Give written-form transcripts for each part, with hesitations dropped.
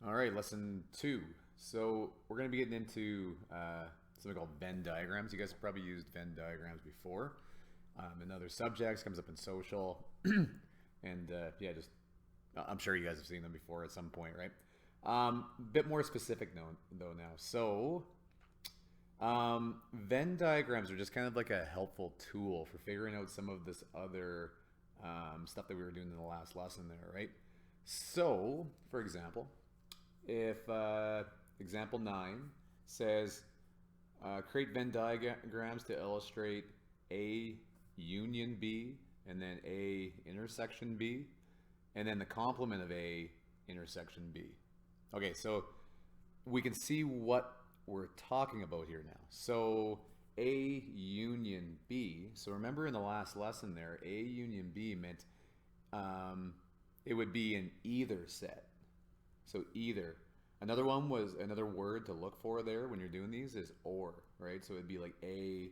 All right, lesson 2. So we're going to be getting into something called Venn diagrams. You guys have probably used Venn diagrams before in other subjects. Comes up in social, and yeah, just I'm sure you guys have seen them before at some point, right? Bit more specific though now. So Venn diagrams are just kind of like a helpful tool for figuring out some of this other stuff that we were doing in the last lesson there, right? So, for example, if example 9 says create Venn diagrams to illustrate A union B and then A intersection B and then the complement of A intersection B. Okay, so we can see what we're talking about here now. So A union B, so remember in the last lesson there, A union B meant it would be in either set. So either. Another one was another word to look for there when you're doing these is or, right? So it'd be like A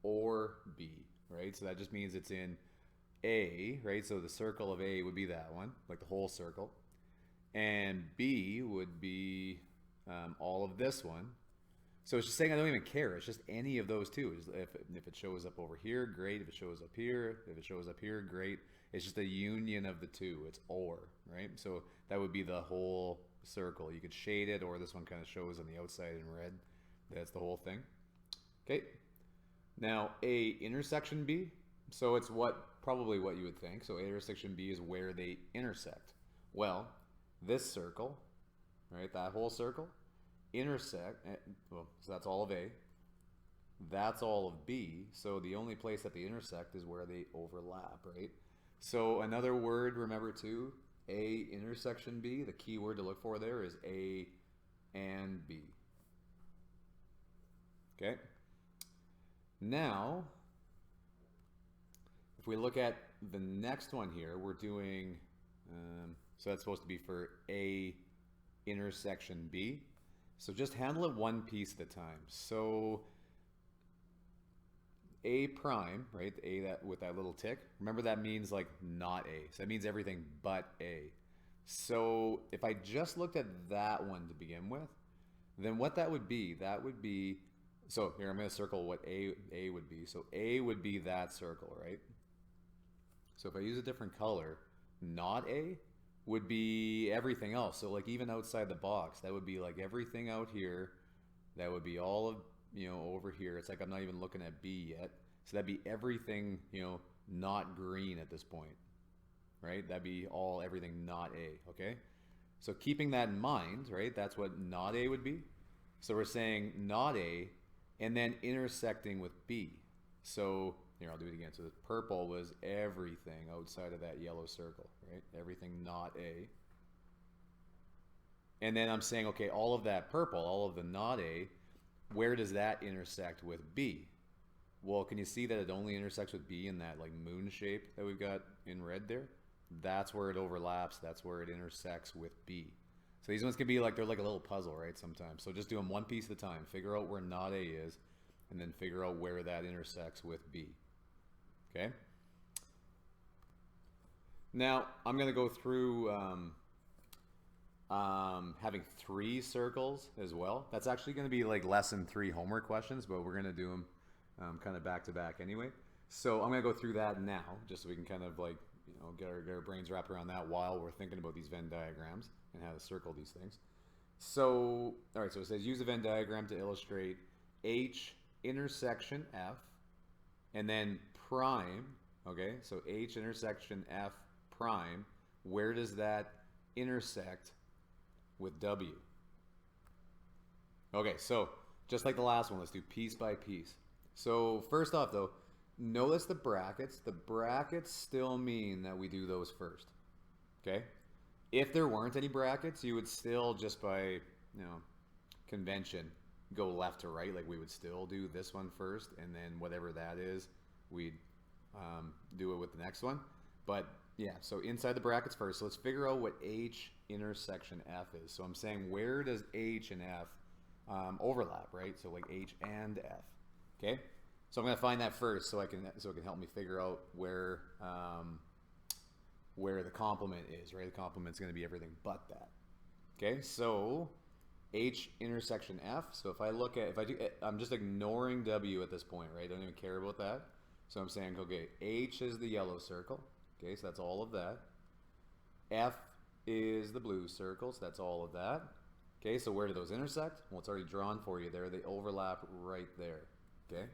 or B, right? So that just means it's in A, right? So the circle of A would be that one, like the whole circle. And B would be all of this one. So it's just saying I don't even care. It's just any of those two. If it shows up over here, great. If it shows up here, if it shows up here, great. It's just a union of the two. It's or, right? So that would be the whole circle. You could shade it, or this one kind of shows on the outside in red. That's the whole thing. Okay. Now A intersection B. So it's probably what you would think. So A intersection B is where they intersect. Well, this circle, right? That whole circle. Intersect, well, so that's all of A, that's all of B, so the only place that they intersect is where they overlap, right? So another word, remember too, A intersection B, the key word to look for there is A and B. Okay? Now, if we look at the next one here, we're doing, so that's supposed to be for A intersection B. So just handle it one piece at a time. So A prime, right? The A that with that little tick. Remember that means like not A. So that means everything but A. So if I just looked at that one to begin with, then what that would be, so here I'm going to circle what A would be. So A would be that circle, right? So if I use a different color, not A would be everything else. So like even outside the box, that would be like everything out here. That would be all of, over here. It's like I'm not even looking at B yet. So that'd be everything, not green at this point, right? That'd be everything not A, okay? So keeping that in mind, right? That's what not A would be. So we're saying not A and then intersecting with B. So here, I'll do it again. So the purple was everything outside of that yellow circle, right? Everything not A. And then I'm saying, okay, all of that purple, all of the not A, where does that intersect with B? Well, can you see that it only intersects with B in that like moon shape that we've got in red there? That's where it overlaps. That's where it intersects with B. So these ones can be like, they're like a little puzzle, right, sometimes. So just do them one piece at a time. Figure out where not A is, and then figure out where that intersects with B. Okay. Now I'm going to go through having 3 circles as well. That's actually going to be like lesson 3 homework questions, but we're going to do them kind of back to back anyway. So I'm going to go through that now, just so we can kind of like get our brains wrapped around that while we're thinking about these Venn diagrams and how to circle these things. So all right, so it says use a Venn diagram to illustrate H intersection F. And then prime, okay, so H intersection F prime, where does that intersect with W? Okay, so just like the last one, let's do piece by piece. So first off though, notice the brackets. The brackets still mean that we do those first, okay? If there weren't any brackets, you would still just by, convention, go left to right, like we would still do this one first, and then whatever that is, we'd do it with the next one. But yeah, so inside the brackets first. So let's figure out what H intersection F is. So I'm saying where does H and F overlap, right? So like H and F. Okay. So I'm gonna find that first, so it can help me figure out where the complement is, right? The complement's gonna be everything but that. Okay, so H intersection F. So if I look at, I'm just ignoring W at this point, right? I don't even care about that. So I'm saying, okay, H is the yellow circle. Okay, so that's all of that. F is the blue circle, so that's all of that. Okay, so where do those intersect? Well, it's already drawn for you there. They overlap right there. Okay.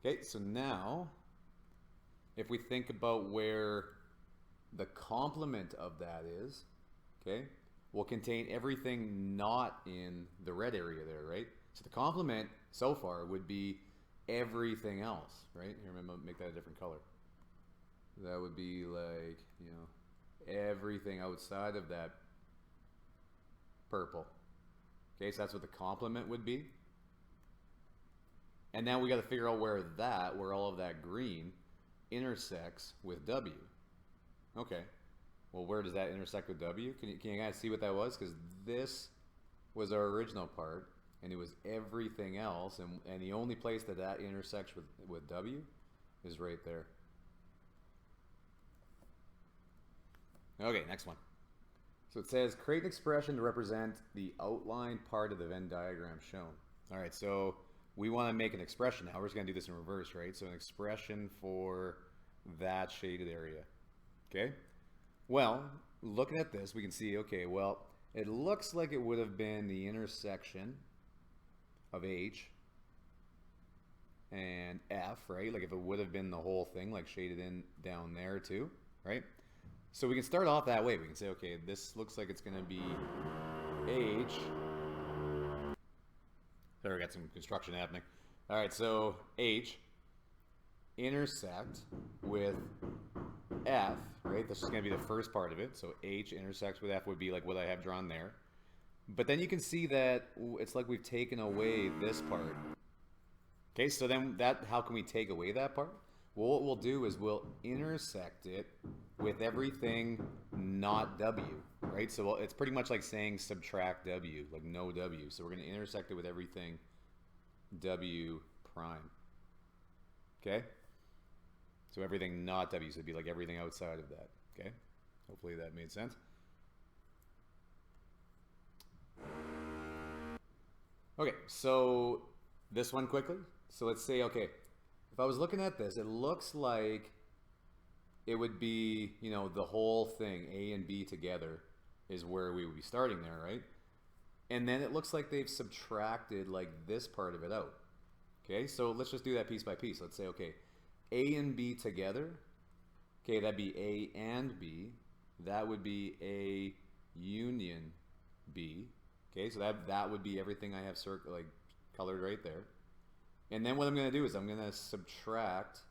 Okay, so now, if we think about where the complement of that is, okay, will contain everything not in the red area there, right? So the complement so far would be everything else, right? Here, I'm gonna make that a different color. That would be like, you know, everything outside of that purple. Okay, so that's what the complement would be. And now we got to figure out where all of that green intersects with W. Okay, well, where does that intersect with W? Can you guys see what that was? Because this was our original part, and it was everything else, and the only place that that intersects with W is right there. Okay, next one. So it says, create an expression to represent the outlined part of the Venn diagram shown. All right, so we want to make an expression now. We're just going to do this in reverse, right? So an expression for that shaded area. Okay? Well, looking at this, we can see, okay, well, it looks like it would have been the intersection of H and F, right? Like if it would have been the whole thing, like shaded in down there too, right? So we can start off that way. We can say, okay, this looks like it's going to be H. There, we got some construction happening. All right, so H intersect with F, right? This is going to be the first part of it. So H intersects with F would be like what I have drawn there. But then you can see that it's like we've taken away this part. Okay, so then how can we take away that part? Well, what we'll do is we'll intersect it with everything not W, right? So it's pretty much like saying subtract W, like no W. So we're going to intersect it with everything W prime. Okay? So everything not W, so it'd be like everything outside of that. Okay? Hopefully that made sense. Okay, so this one quickly. So let's say, okay, if I was looking at this, it looks like it would be, you know, the whole thing, A and B together is where we would be starting there, right? And then it looks like they've subtracted like this part of it out. Okay, so let's just do that piece by piece. Let's say, okay, A and B together, okay, that'd be A and B. That would be A union B. Okay, so that would be everything I have like colored right there. And then what I'm going to do is I'm going to subtract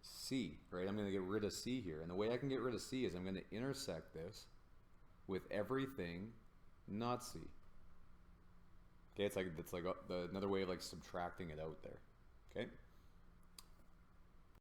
C, right? I'm going to get rid of C here. And the way I can get rid of C is I'm going to intersect this with everything not C. Okay, it's like another way of like subtracting it out there. Okay?